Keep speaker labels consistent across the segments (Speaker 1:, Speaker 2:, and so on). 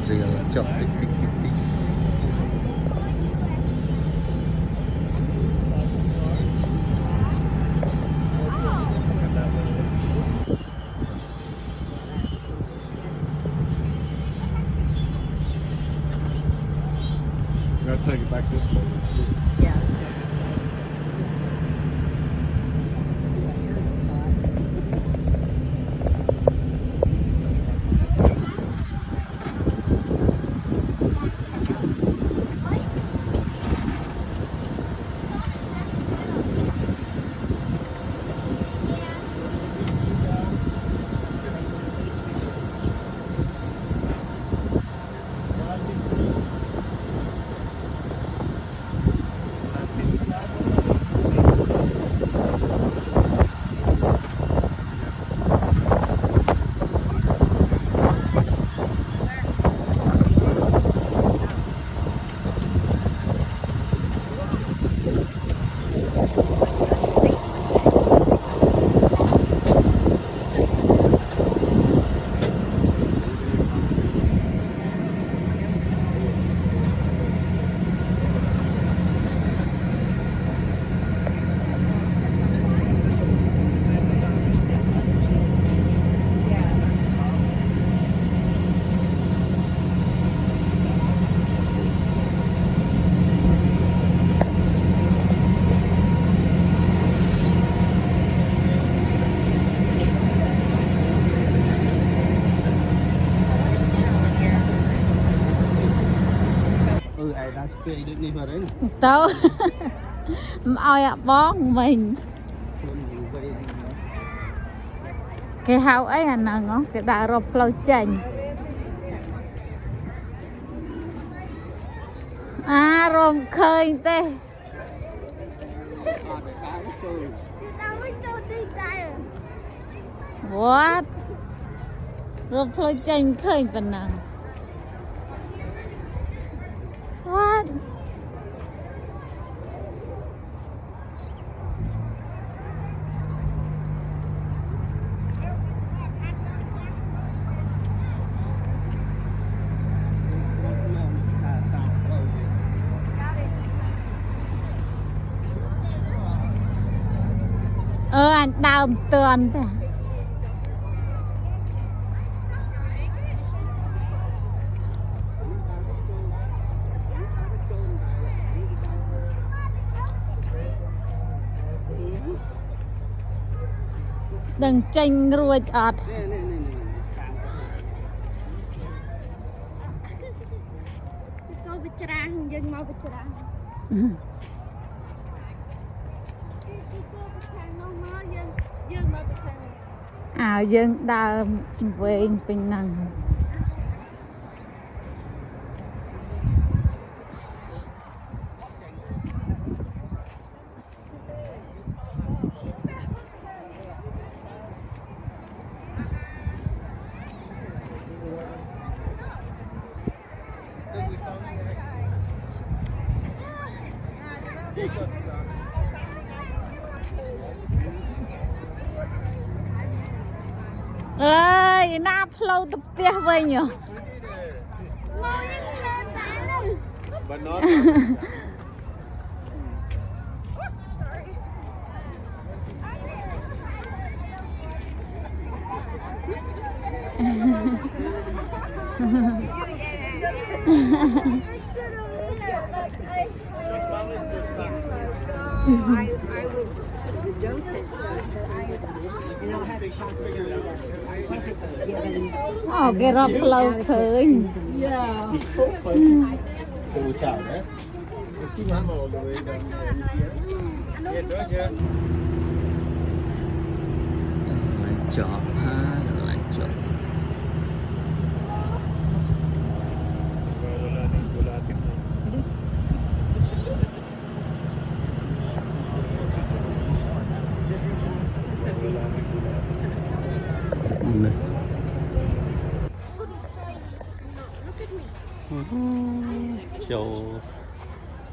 Speaker 1: real chọc tích tích tích tích
Speaker 2: Gotta take it back this way.
Speaker 3: Yeah.
Speaker 1: ai đang spray được đi vào đấy này
Speaker 3: Tao ôi ạ bó mình cái hào ấy à nè ngó cái đà rộp lâu chành à rộm khơi tê what rộp lâu chành khơi bên nào what anh đau tường thế đừng tranh ruồi ọt
Speaker 4: cô bị trăng dân mau bị trăng
Speaker 3: à dân đào về bình năng ơi na flow tập tia vậy nhở
Speaker 2: But not.
Speaker 4: I was dosing, you know, had to figure it out.
Speaker 3: cái rộp lâu khơi
Speaker 4: Yeah.
Speaker 2: So we try, right? Let's see Mama all the way down there. Yes, right here.
Speaker 1: lại chọn ha lại chọn châu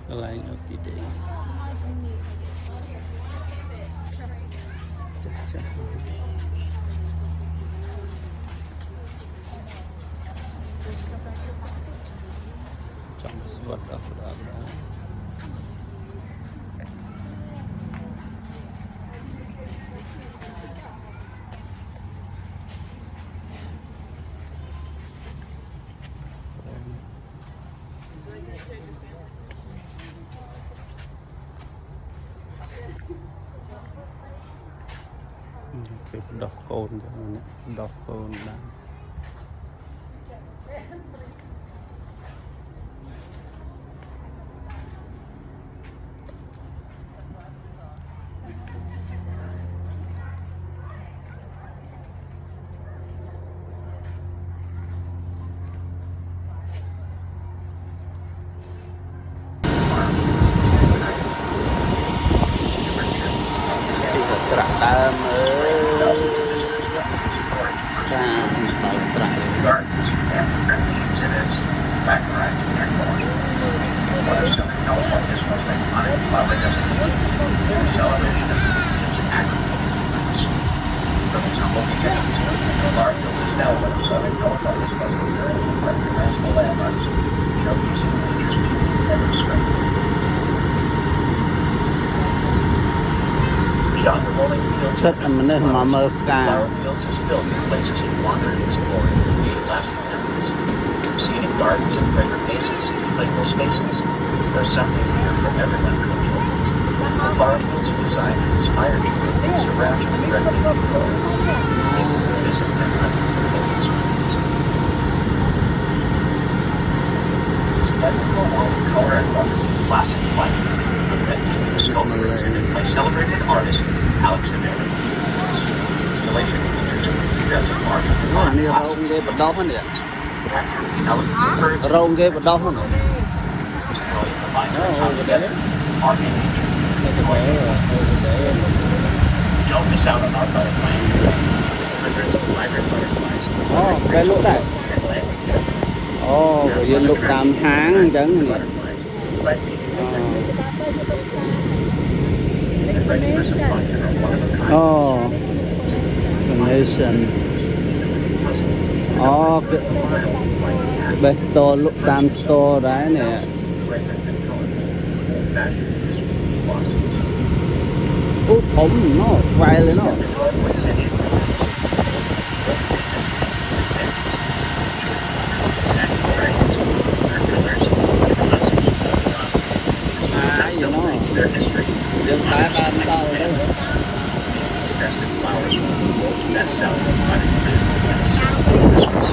Speaker 1: lại nó đi đây chắc chắn What the fuck? Cái đọc côn cho mình đọc côn đang chỉ là trạm đam rất là mình mà mơ ca
Speaker 5: Fields is filled with places to wander and explore and create lasting memories. From scenic gardens and fragrant mazes to playful spaces, there's something here for everyone to enjoy. The flower fields are designed to inspire children and surround you with breathtaking color. Make them visit and hunt for local streams. Symmetrical all color and wonder, plastic light, a breathtaking sculpture exhibit by celebrated artist Alex Averi. Installation features impressive art
Speaker 1: nó như
Speaker 5: plastic
Speaker 1: rong ghê bật đau hơn nè
Speaker 5: capture the elements of birds and
Speaker 1: rong ghê bật đau hơn nè
Speaker 5: telling the mind of how together art and nature. Don't miss out on our butterfly. Hundreds of vibrant butterflies.
Speaker 1: cái lỗ này rồi lục tam tháng chẳng nè
Speaker 5: Ready for some fun and are one of a kind.
Speaker 1: Carnation cái best store lục tam store đấy nè thủng nó quay lên nó
Speaker 5: Their history.
Speaker 1: đừng phải làm tao đấy
Speaker 5: Festive flowers from the world's best-selling potted plants and the scent of Christmas.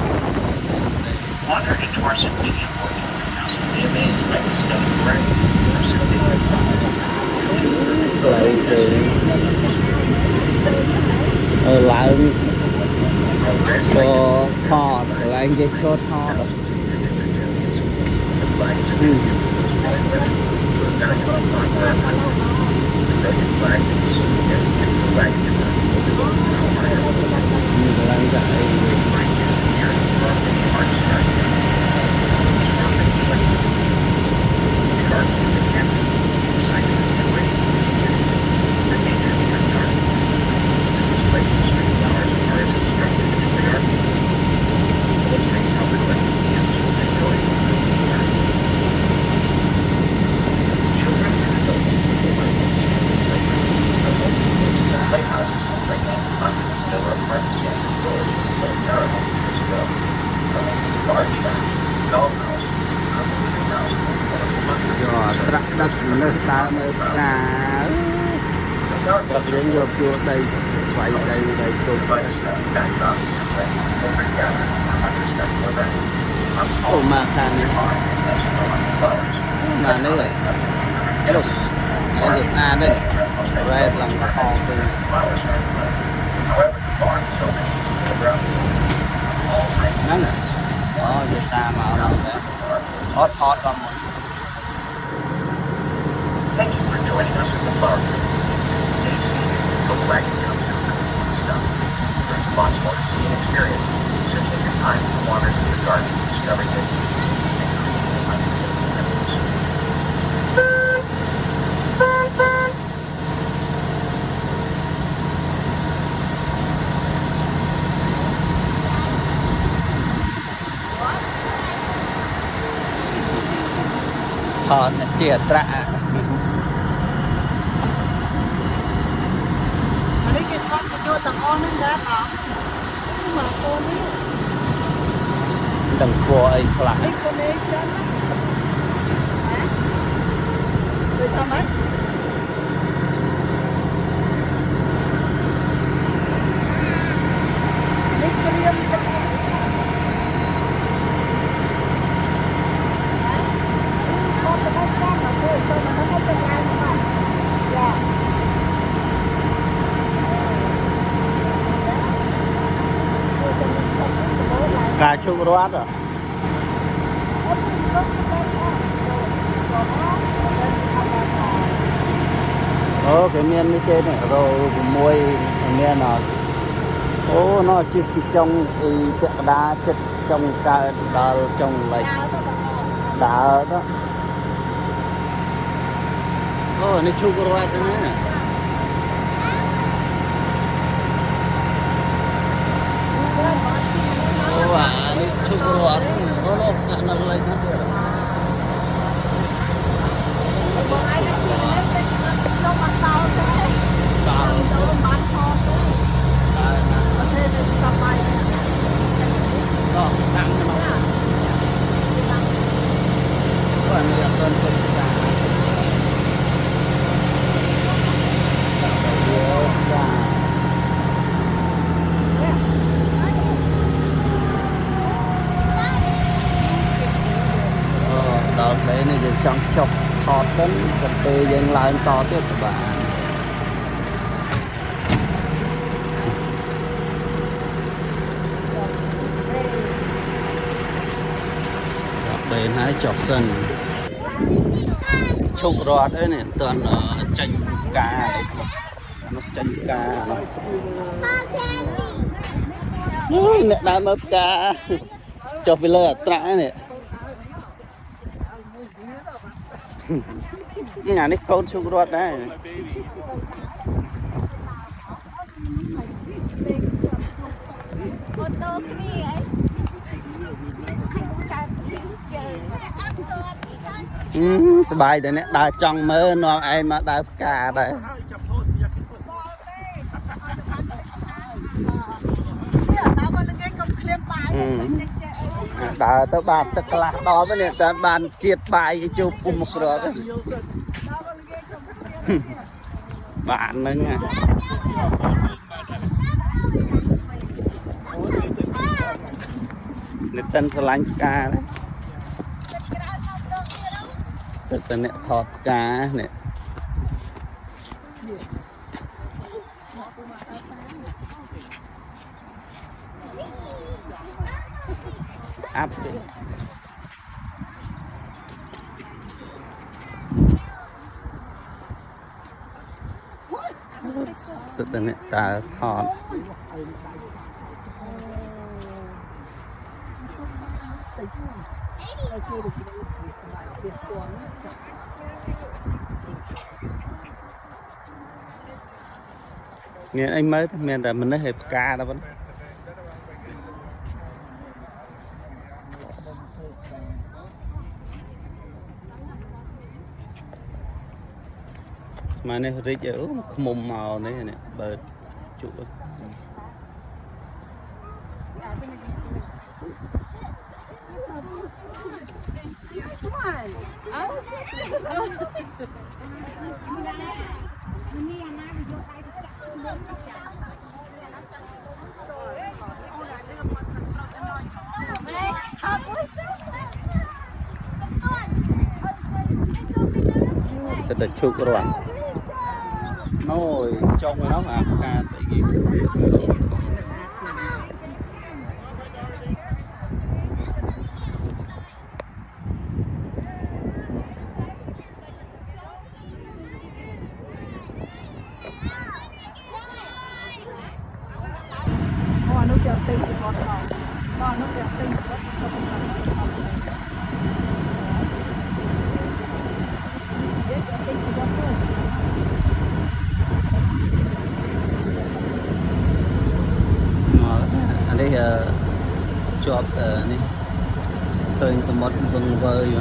Speaker 5: Wander into our Simpleia Orchid greenhouse and be amazed by the stunning variety of Simpleia flowers.
Speaker 1: lại lại cho thọ lại cái cho thọ đó đất nước ta mới ra đến vô chùa đây quay đây đây chùa ồ mà khăn này mà đấy này lúc đây là xa đây này red làm kho đây nắng này đó người ta mà nó hot hot con
Speaker 5: Thank you for joining us at the Flower Fields. Stay seated. The wagon comes through complete stuff. There's lots more to see and experience, so take your time to wander through the garden, discover hidden beauty, and create unforgettable memories.
Speaker 1: ថតជាអត្រា
Speaker 4: อันนี้กินทอดประโยชน์ต่างอ้อนั่นแหละค่ะหมาตัวนี้
Speaker 1: chẳng qua ai lại
Speaker 4: ไอ้คนเนชั่นนะเคยทำไหมนี่เตรียมจะพอจะได้ช่างมาเพื่อนมันก็ไม่เป็นไรค่ะอย่า
Speaker 1: cà chua rót rồi cái miên như thế này rồi môi miên nào nó chỉ trong tiệm đá chất trong cả đá trong lạch đá đó nó chua rót thế này ini cukup luar, kalau nak lagi nanti. Đấy này giờ trong chọc thọt đến cà phê dân lại to tiếp các bạn. Đây hái chọc sân chụp rót đấy này toàn chanh cá đấy. Nó chanh cá nó nè đá mập cá cho về lơ trã này nhà này con chụp rót đấy bài đấy nè đá trong mơ nó ai mà đá cá đấy đá tao bạt tao lạc đó với nè tao bàn triệt bài chụp một rồi bạn nữa nha nè tân lanh cá đấy sự tân nè thọt cá nè áp sự tân nè ta thọt nghe anh mới mình là mình nó hẹp ca đó vẫn mà này rít ở mồm màu này nè bờ trụ sẽ được chụp rồi nồi trong nó mà ca sẽ ghi anh đây chụp này khơi sầm mót vâng vơi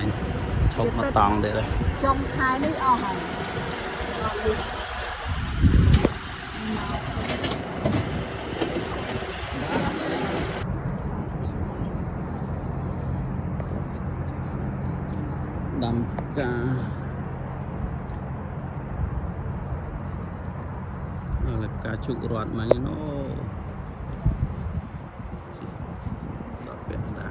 Speaker 1: anh chọc nó tòng để đây
Speaker 4: trong hai đứa ao hồng
Speaker 1: đầm ca là cá trụ rọt mà nó đặc biệt là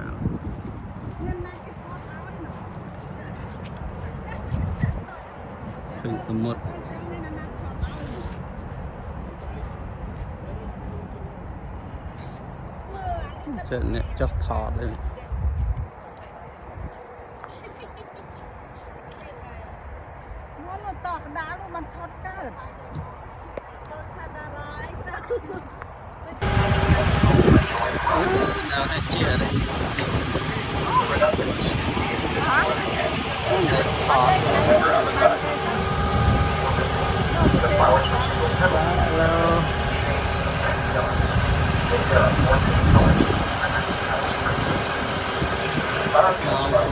Speaker 1: khơi sầm mật trận này chọc thọ đây
Speaker 4: nó tọt đá luônมันทอดเกิด
Speaker 1: nào này chia đây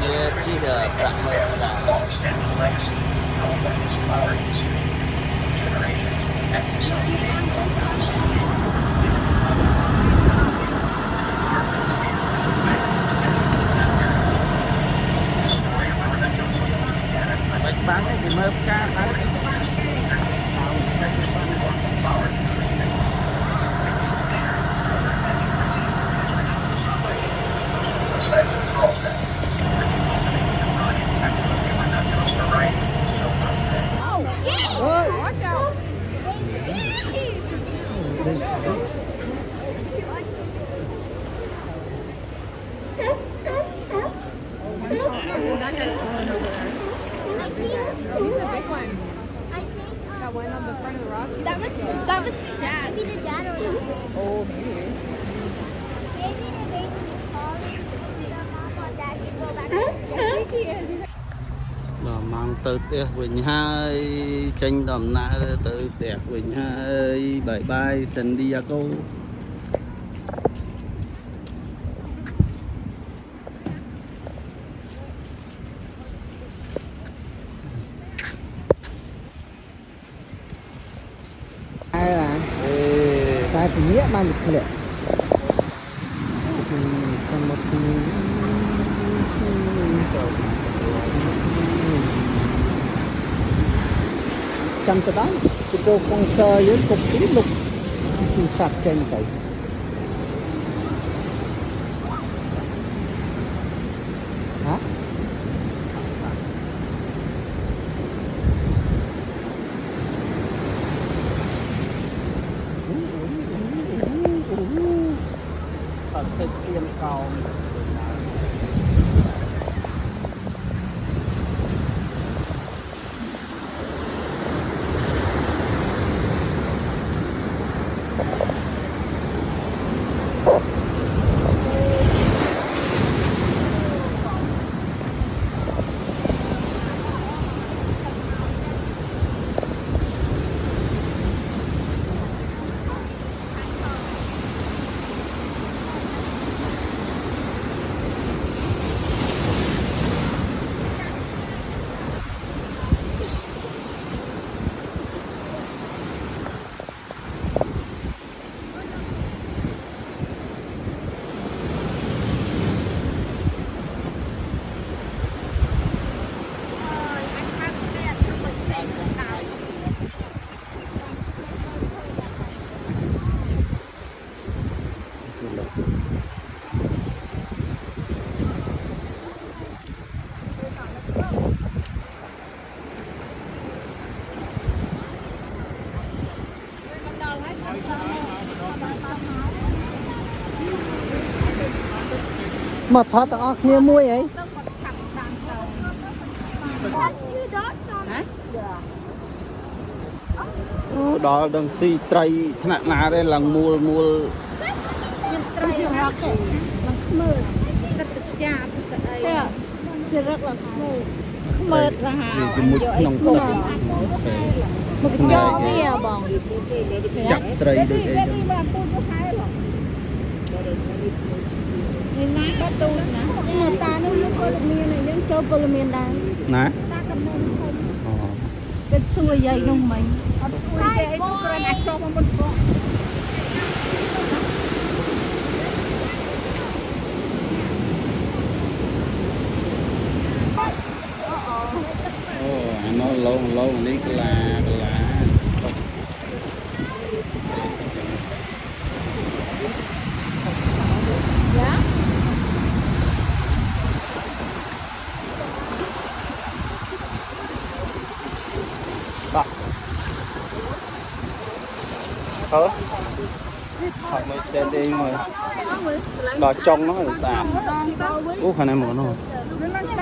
Speaker 1: dia chia rạng mơ bán cái gì mơ ca bán
Speaker 6: That was dad. Maybe the dad or not. Oh, maybe. Maybe the baby is calling the mom or dad can go back.
Speaker 1: Đó, mang từ tiệc Quỳnh hai tranh đầm nã từ tiệc Quỳnh hai bye bye San Diego
Speaker 4: ai là ta thì nghĩa mang được lệ chăm cho đó thì cô con chơi với cục tí lục thì sạch trên vậy hả ở cái tiền cầu mà thoát tao kia muối ấy
Speaker 1: đó đang si trai thằng nào đây là mua
Speaker 3: chưa rất là mơ ra hà
Speaker 1: cái mút nông cốt
Speaker 3: một cái cho đi à bọn
Speaker 1: chặt trai được
Speaker 3: នេះណាក៏ទូចណាតានោះយកពលមានយើងចូលពលមានដែរ
Speaker 1: ណា
Speaker 3: តាកំណត់ធំ
Speaker 1: អូ
Speaker 3: គិតសួរយាយនោះមិញអត់គួរទេអីនោះគ្រាន់តែចូលមកមុនផង
Speaker 1: អូអានោះឡងនេះក្លាបាទអើអត់មកតែទេមកដល់ចុងនោះតាមអូខាងណាមកនោះ
Speaker 3: នឹង